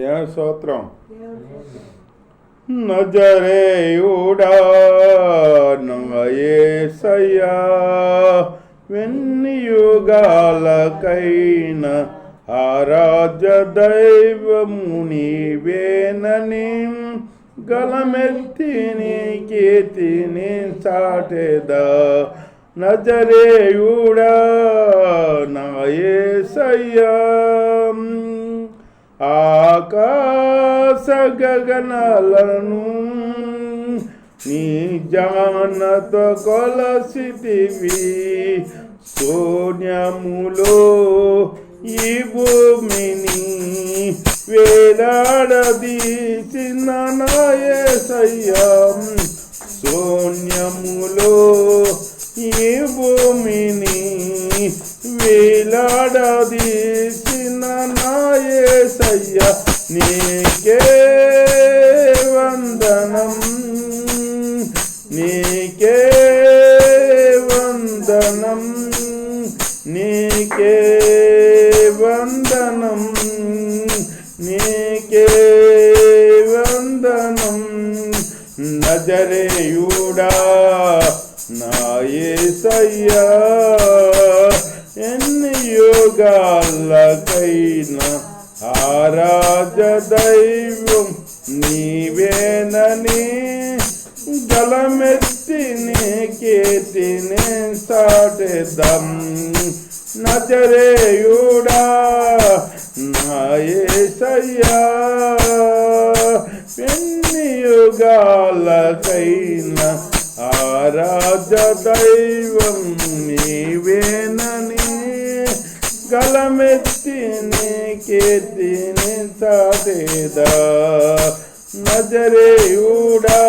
దేవుని స్తోత్రం. నజరేయుడా నా యేసయ్యా, వెన్ని యుగాలకైన ఆరాధ్య దైవము నీవేనని గలమెత్తి నీ కీర్తిని చాటెదా. నజరేయుడా నా యేసయ్యా, ఆకాశ గగనాలను నీ జానతో కొలసితివి, శూన్యములో ఈ భూమిని వేలాడదీసిన నా యేసయ్యా, శూన్యములో ఈ భూమిని వేలాడదీసిన నా యేసయ్యా, నీకే వందనం, నీకే వందనం, నీకే వందనం, నీకే వందనం. నజరేయుడా నా యేసయ్యా, ఎన్ని యుగాలకైనా ఆరాధ్య దైవం నీవేనని గలమెత్తి నీ కీర్తిని చాటెదాం. నజరేయుడా నా యేసయ్యా, ఎన్ని యుగాలకైనా ఆరాధ్య దైవం నీవేనని గలమెత్తి నీ కీర్తిని చాటెదా. నజరేయుడా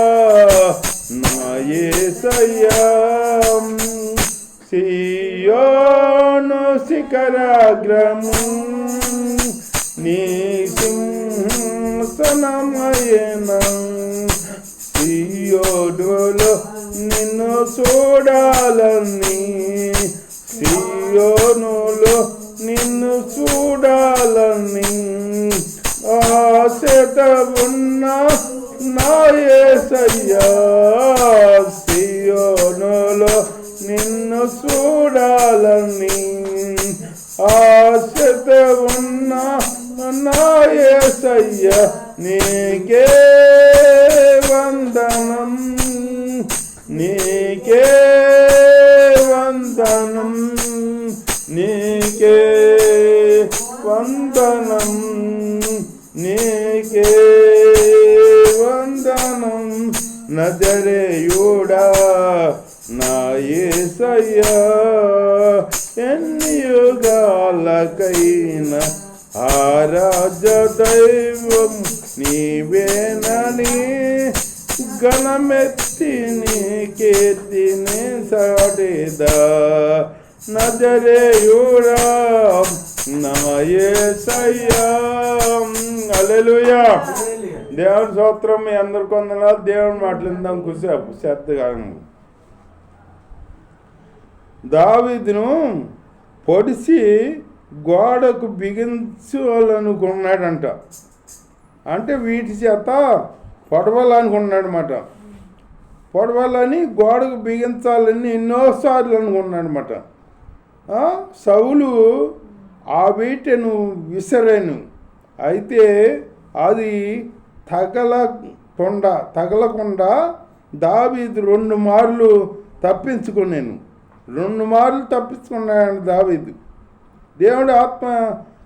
నా యేసయ్యా, సియోను శిఖరాగ్రము నీ సింహాసనమయన, సియోనులో నిన్ను చూడాలని, సియోనులో నిన్ను చూడాలని ఆశత ఉన్న నా యేసయ్యా, సియోనులో నిన్ను చూడాలని ఆశత ఉన్న నా యేసయ్యా, నీకే వందనం, నీకే వందనం, నీకే వందనం, నీకే వందనం. నజరేయుడా నా యేసయ్యా, ఎన్ని యుగాలకైనా ఆరాధ్య దైవం నీవేనని గణమెత్తి నీ కీర్తిని చాటెదా. నజరేయుడా నా యేసయ్యా. హల్లెలూయా. దేవుని స్తోత్రం. మీ అందరికి వందనాలు. దేవుని మాట్లాడిందాం కుసేపు శ్రద్ధగా. దావీదును పొడిచి గోడకు బిగించాలనుకున్నాడంట. అంటే వీటి చేత పొడవాలనుకున్నాడనమాట. పొడవాలని గోడకు బిగించాలని ఎన్నోసార్లు అనుకున్నాడనమాట. సౌలు ఆ వీటను విసరాను, అయితే అది తగలకుండా దావీదు 2 మార్లు తప్పించుకున్నాను. 2 మార్లు తప్పించుకున్నాడు దావీదు. దేవుడు ఆత్మ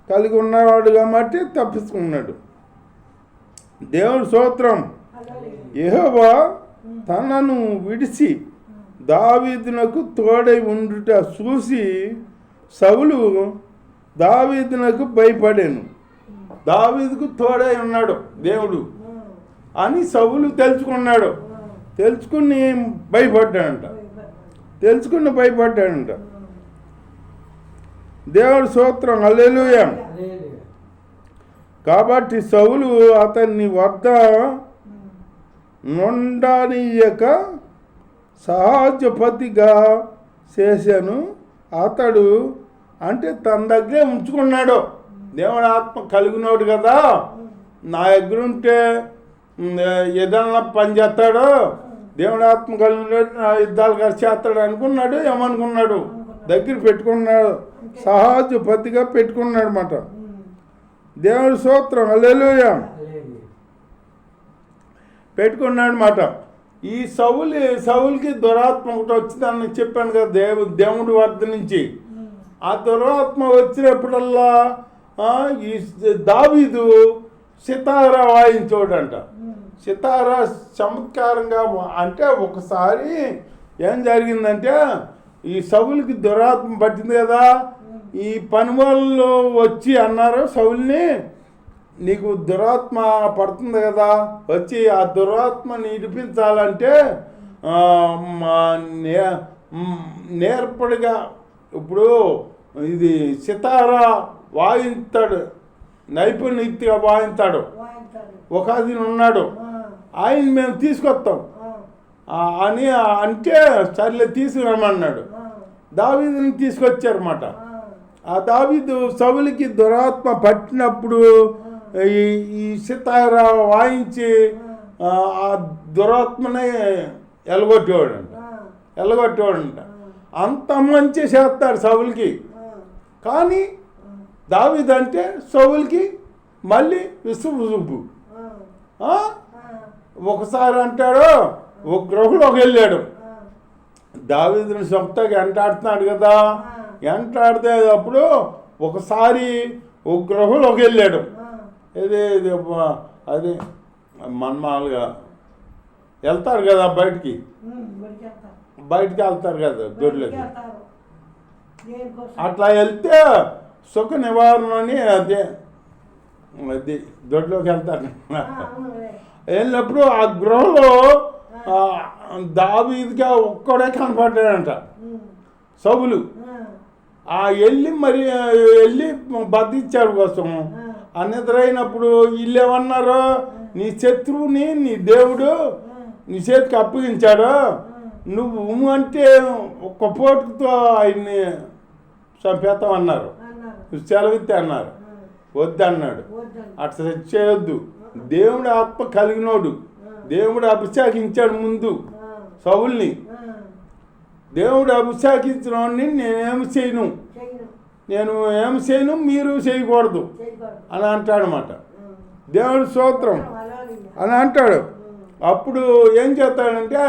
కలిగి ఉన్నవాడు కాబట్టి తప్పించుకున్నాడు. దేవుడి స్తోత్రం. యెహోవా తనను విడిచి దావీదునకు తోడై ఉండుట చూసి సౌలు దావీదునకు భయపడాను. దావీదుకు తోడై ఉన్నాడు దేవుడు అని సౌలు తెలుసుకున్నాడు. తెలుసుకుని భయపడ్డాడంట. దేవుడి స్తోత్రం. హల్లెలూయా. కాబట్టి సౌలు అతన్ని వద్ద నుండనీయక సహజపతిగా చేశాను. అతడు అంటే తన దగ్గరే ఉంచుకున్నాడు. దేవుడు ఆత్మ కలిగినోడు కదా, నా దగ్గర ఉంటే ఏదన్నా పని చేస్తాడు, దేవుడు ఆత్మ కలిగినాడు, నా యుద్ధాలు కలిసి చేస్తాడు అనుకున్నాడు. ఏమనుకున్నాడు? దగ్గర పెట్టుకున్నాడు, సహజపతిగా పెట్టుకున్నాడు అన్నమాట. దేవుడి స్తోత్రం, హల్లెలూయా. పెట్టుకున్నాడు అన్నమాట. ఈ సౌలుకి దురాత్మ ఒకటి వచ్చిందని చెప్పాను కదా, దేవుడి వద్ద నుంచి. ఆ దురాత్మ వచ్చినప్పుడల్లా ఈ దావీదు సితారా వాయించోడంట. సితారా చమత్కారంగా అంటే ఒకసారి ఏం జరిగిందంటే, ఈ సౌలుకి దురాత్మ పట్టింది కదా. ఈ పని వాళ్ళు వచ్చి అన్నారు సౌలుని, నీకు దురాత్మ పడుతుంది కదా, వచ్చి ఆ దురాత్మని ఇడిపించాలంటే నేర్పడిగా ఇప్పుడు ఇది సితారా వాయిస్తాడు, నైపుణ్యతగా వాయిస్తాడు. ఒక అతను ఉన్నాడు, ఆయన మేము తీసుకొస్తాం అని అంటే సర్లే తీసుకురమ్మన్నాడు. దావీదుని తీసుకొచ్చారన్నమాట. ఆ దావీదు సౌలుకి దురాత్మ పట్టినప్పుడు ఈ సితారా వాయించి ఆ దురాత్మనే ఎలగొట్టేవాడంట. అంత మంచి చేస్తాడు సౌలుకి. కానీ దావీదు అంటే సౌలుకి మళ్ళీ విసుగు. ఒకసారి అంటాడు, ఒక గృహలోకి వెళ్ళాడు, దావీదుని సొంతగా ఎంటాడుతున్నాడు కదా. ఎంటాడితే అప్పుడు ఒకసారి ఒక గృహలోకి వెళ్ళాడు. అది మన్మాలుగా వెళ్తారు కదా బయటికి వెళ్తారు కదా దొడ్లోకి. అట్లా వెళ్తే సుఖ నివారణ అని అది దొడ్లోకి వెళ్తారు. వెళ్ళినప్పుడు ఆ గృహలో దావీదుగా ఒక్కడే కనపడ్డాడంట సౌలు. వెళ్ళి బతికిచ్చాడు కోసం అన్నెదురైనప్పుడు వీళ్ళు ఏమన్నారు, నీ శత్రువుని నీ దేవుడు నీ చేతికి అప్పగించాడు, నువ్వు అంటే ఒక్క పోటుతో ఆయన్ని చంపేస్తామన్నారు, సెలవిత్తే అన్నారు. వద్దన్నాడు. అట్లా చేయొద్దు. దేవుడు ఆత్మ కలిగినోడు, దేవుడు అభిషేకించాడు ముందు సౌలుని. దేవుడు అభిషేకించిన వాడిని నేను ఏమి చేయను మీరు చేయకూడదు అని అంటాడనమాట. దేవుడి స్తోత్రం అని అంటాడు. అప్పుడు ఏం చేస్తాడంటే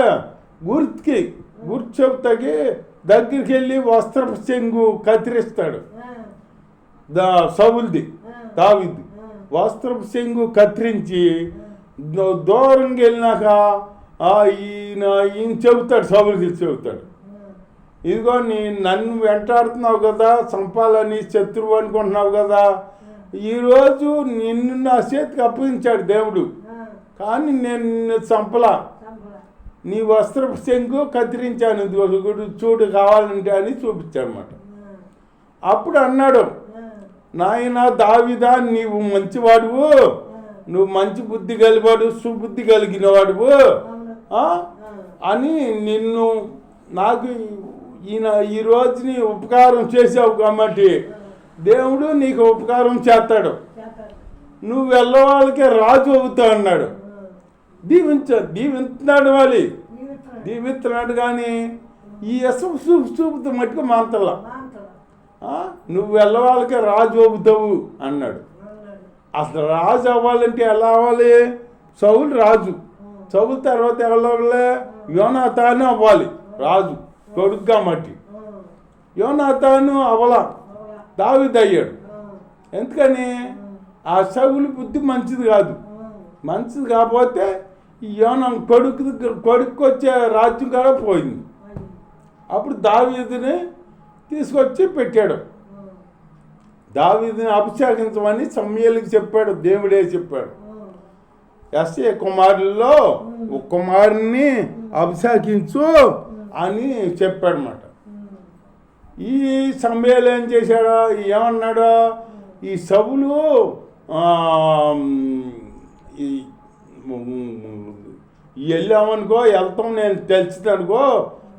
గుర్తు చెబుతాకి దగ్గరికి వెళ్ళి వస్త్రపు చెంగు కత్తిరిస్తాడు. సౌలుది దావీదు వస్త్రపు చెంగు కత్తిరించి దూరంగా వెళ్ళినాక ఈయన చెబుతాడు, సౌలుకి చెబుతాడు, ఇదిగో నన్ను వెంటాడుతున్నావు కదా, చంపాలని శత్రువు అనుకుంటున్నావు కదా, ఈరోజు నిన్ను నా చేతికి అప్పగించాడు దేవుడు, కానీ నేను నిన్ను చంపలా, నీ వస్త్రపు శంకు కత్తిరించాను, చూడు కావాలంటే అని చూపించాడు అన్నమాట. అప్పుడు అన్నాడు, నాయన దావీదా, నీవు మంచివాడువు, నువ్వు మంచి బుద్ధి కలివాడు, సుబుద్ధి కలిగిన వాడువు అని నిన్ను నాకు ఈ రోజుని ఉపకారం చేసావు కాబట్టి దేవుడు నీకు ఉపకారం చేస్తాడు, నువ్వు వెళ్ళవాళ్ళకే రాజు అవుతావు అన్నాడు. దీవిస్తున్నాడు వాళ్ళు, దీవిస్తున్నాడు. కానీ ఈ చూపుతూ మట్టుకు మాంతలా నువ్వు వెళ్ళవాళ్ళకే రాజు అవుతావు అన్నాడు. అసలు రాజు అవ్వాలంటే ఎలా అవ్వాలి? సౌలు రాజు, సౌలు తర్వాత ఎవరు? యోనాతాను అవ్వాలి రాజు, కొడుగ్గా మట్టి. యోనాతాను అవలా, దావీదు అయ్యాడు. ఎందుకని? ఆ సౌలు బుద్ధి మంచిది కాదు. మంచిది కాకపోతే ఈ యోనా కొడుకు వచ్చే రాజ్యం కూడా పోయింది. అప్పుడు దావీదుని తీసుకొచ్చి పెట్టాడు. దావీదుని అభిషేకించమని సమూయేలుకి చెప్పాడు, దేవుడే చెప్పాడు. యెష్షయి కుమారుల్లో ఒక కుమారుని అభిషేకించు అని చెప్పాడనమాట. ఈ సమూయేలు ఏం చేశాడో, ఏమన్నాడో, ఈ సౌలు వెళ్ళామనుకో, వెళ్తాం నేను తెలుసుదనుకో,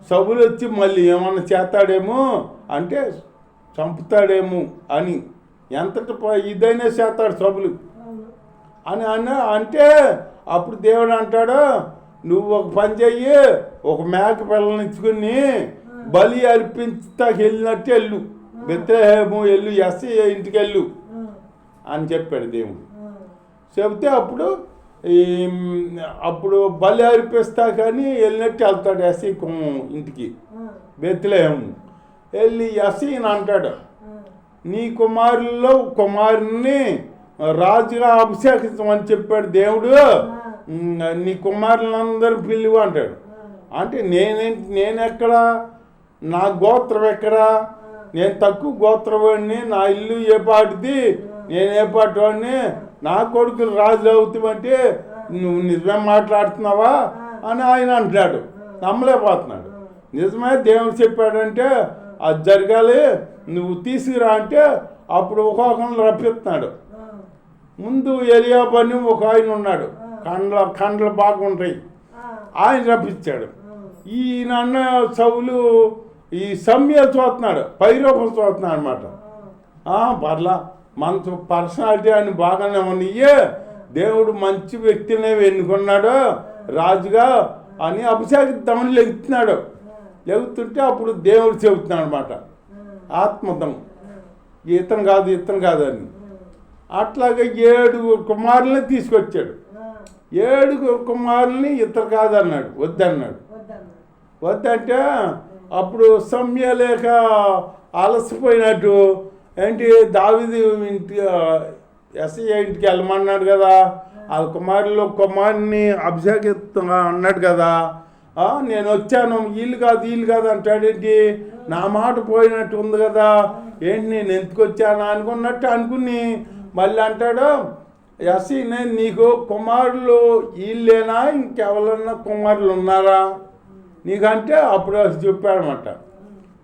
సౌలు వచ్చి మళ్ళీ ఏమన్నా చేస్తాడేమో అంటే చంపుతాడేమో అని ఎంతటి ఇదైనా చేస్తాడు సౌలు. అని అంటే అప్పుడు దేవుడు అంటాడు, నువ్వు ఒక పని చెయ్యి, ఒక మేక పిల్లని ఇచ్చుకుని బలి అర్పించటానికి వెళ్ళినట్టు వెళ్ళు, బెత్లెహేము వెళ్ళు, ఎస్సీ ఇంటికి వెళ్ళు అని చెప్పాడు దేవుడు. చెబితే అప్పుడు బలి అర్పిస్తా కానీ వెళ్ళినట్టు వెళ్తాడు ఎస్సీ ఇంటికి, బెత్లెహేము వెళ్ళి ఎస్సీని అంటాడు, నీ కుమారుల్లో కుమారుని రాజుగా అభిషేకించమని చెప్పాడు దేవుడు, నీ కుమారులందరూ పిలువు అంటాడు. అంటే నేనెక్కడా, నా గోత్రం ఎక్కడా, నేను తక్కువ గోత్రవాడిని, నా ఇల్లు ఏ పాటిది, నేను ఏ పాటి వాడిని, నా కొడుకులు రాజు అవుతామంటే నువ్వు నిజమే మాట్లాడుతున్నావా అని ఆయన అంటున్నాడు. నమ్మలేకపోతున్నాడు. నిజమే దేవుడు చెప్పాడంటే అది జరగాలి, నువ్వు తీసుకురా అంటే అప్పుడు ఒక్కొక్కరిని రప్పిస్తున్నాడు. ముందు ఎలియాబు అని ఒక ఆయన ఉన్నాడు, కండ్లు బాగుంటాయి, ఆయన రప్పించాడు. ఈయన అన్న సౌలు ఈ సమయాలు చూస్తున్నాడు, పైరూపం చూస్తున్నాడు అనమాట. పర్లా మనసు పర్సనాలిటీ అని బాగానే ఉన్నాయే, దేవుడు మంచి వ్యక్తినే ఎన్నుకున్నాడు రాజుగా అని అభిషేకిద్దామని లెగుతుంటే అప్పుడు దేవుడు చెబుతున్నాడు అనమాట, ఆత్మతం ఇతను కాదు అని. అట్లాగే 7 కుమారుల్ని తీసుకొచ్చాడు. 7 కుమారుల్ని ఇతరు కాదన్నాడు, వద్దంటే అప్పుడు సమయలేక అలసిపోయినట్టు ఏంటి దావీదు ఎస్ఐ ఇంటికి వెళ్ళమన్నాడు కదా, వాళ్ళ కుమారుని అభిషేకిస్తున్నా అన్నాడు కదా, నేను వచ్చాను, వీళ్ళు కాదు అంటాడేంటి, నా మాట పోయినట్టు ఉంది కదా, ఏంటి నేను ఎందుకు వచ్చాను అనుకున్నట్టు అనుకుని మళ్ళీ అంటాడు, ఎస్సీ నేను నీకు కుమారులు వీళ్ళేనా ఇంకెవరన్నా కుమారులు ఉన్నారా నీకంటే అప్పుడు చెప్పాడనమాట,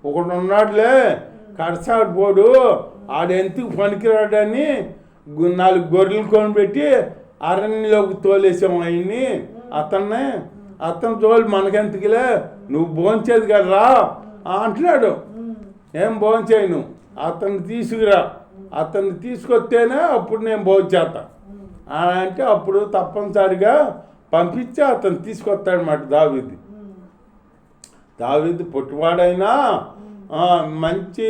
ఒకడు ఉన్నాడులే కడసాడు పోడు, ఆడెందుకు పనికిరాడని 4 గొర్రెలు కొనిపెట్టి అరణ్యంలోకి తోలేసాము ఆయన్ని, అతని తోలు మనకెందుకులే, నువ్వు భోంచేది కదరా అంటున్నాడు. ఏం భోంచేయను, అతన్ని తీసుకురా, అతన్ని తీసుకొస్తేనే అప్పుడు నేను భోంచేస్తా అంటే అప్పుడు తప్పనిసరిగా పంపించి అతను తీసుకొస్తాడనమాట. దావీదు పొట్టివాడైనా మంచి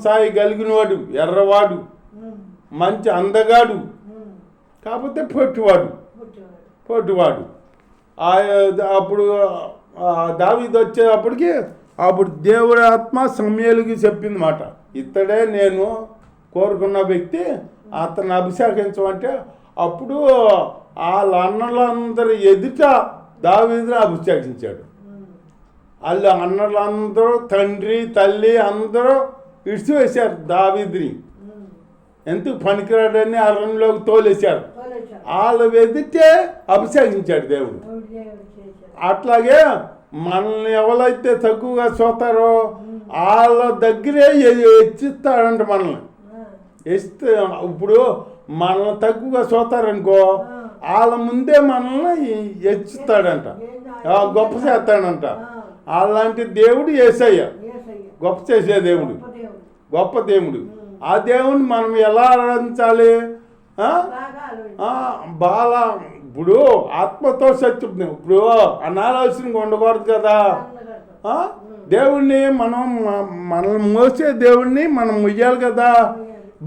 సాయి కలిగినవాడు, ఎర్రవాడు, మంచి అందగాడు, కాకపోతే పొట్టివాడు. అప్పుడు దావీదు వచ్చేటప్పటికి అప్పుడు దేవుడి ఆత్మ సమూయేలుకి చెప్పింది మాట, ఇతడే నేను కోరుకున్న వ్యక్తి, అతన్ని అభిషేకించమంటే అప్పుడు వాళ్ళ అన్నలందరూ ఎదుట దావీదుని అభిషేకించాడు. వాళ్ళు అన్నలందరూ తండ్రి తల్లి అందరూ ఇడిచివేశారు దావీదుని, ఎందుకు పనికిరాడని అరణ్యంలోకి తోలేశారు. వాళ్ళు ఎదిటే అభిషేకించాడు దేవుడు. అట్లాగే మనల్ని ఎవరైతే తక్కువగా చూస్తారో వాళ్ళ దగ్గరే హెచ్చిస్తాడంట మనల్ని. ఇప్పుడు మనల్ని తక్కువగా చూస్తారనుకో వాళ్ళ ముందే మనల్ని హెచ్చిస్తాడంట, గొప్ప చేస్తాడంట. అలాంటి దేవుడు యేసయ్య, గొప్ప చేసే దేవుడు, గొప్ప దేవుడు. ఆ దేవుడిని మనం ఎలా ఆరాధించాలి? ఇప్పుడు ఆత్మతో సత్యం, ఇప్పుడు అనాలోచనగా ఉండకూడదు కదా. దేవుణ్ణి మనల్ని మోసే దేవుణ్ణి మనం మొయ్యాలి కదా.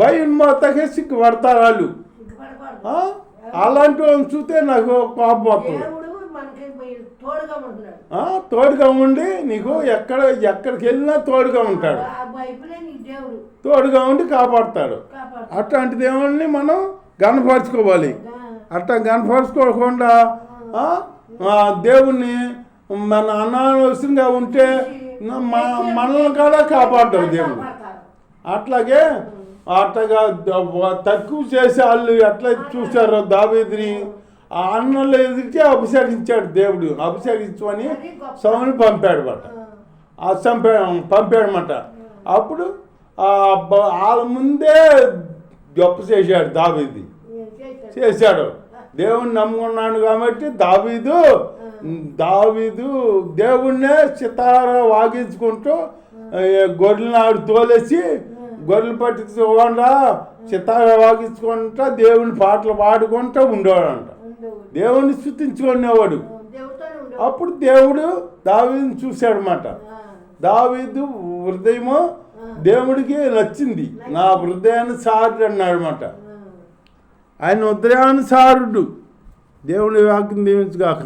భయం మోతకే సిగ్గుపడతారు వాళ్ళు. అలాంటి వాళ్ళని చూస్తే నాకు కోపం వస్తుంది. తోడుగా ఉండి నీకు ఎక్కడికి వెళ్ళినా తోడుగా ఉంటాడు, తోడుగా ఉండి కాపాడుతాడు. అట్లాంటి దేవుణ్ణి మనం గనపరుచుకోవాలి. అట్లా గనపరుచుకోకుండా దేవుణ్ణి మన అనావసరంగా ఉంటే మనల్ని కూడా కాపాడుతాడు దేవుడు. అట్లాగే అట్లాగా తక్కువ చేసే వాళ్ళు ఎట్లా చూశారో దావీదుని ఆ అన్నలు ఎదిరితే అభిషేకించాడు దేవుడు. అభిషేకించమని సౌలు పంపాడమాట, పంపాడమాట. అప్పుడు వాళ్ళ ముందే గొప్ప చేశాడు దావీదు, చేశాడు. దేవుణ్ణి నమ్ముకున్నాడు కాబట్టి దావీదు దేవుణ్ణే సితార వాగించుకుంటూ గొర్రెలను ఆడు తోలేసి గొర్రెలు పట్టించుకోకుండా చిత్తాలు వాగించుకుంటా దేవుని పాటలు పాడుకుంటూ ఉండేవాడంట. దేవుని స్తుతించుకునేవాడు. అప్పుడు దేవుడు దావీదుని చూశాడనమాట. దావీదు హృదయము దేవుడికి నచ్చింది. నా హృదయానుసారుడు అన్నాడనమాట. ఆయన హృదయానుసారుడు. దేవుని వాక్యం దీవించుగాక.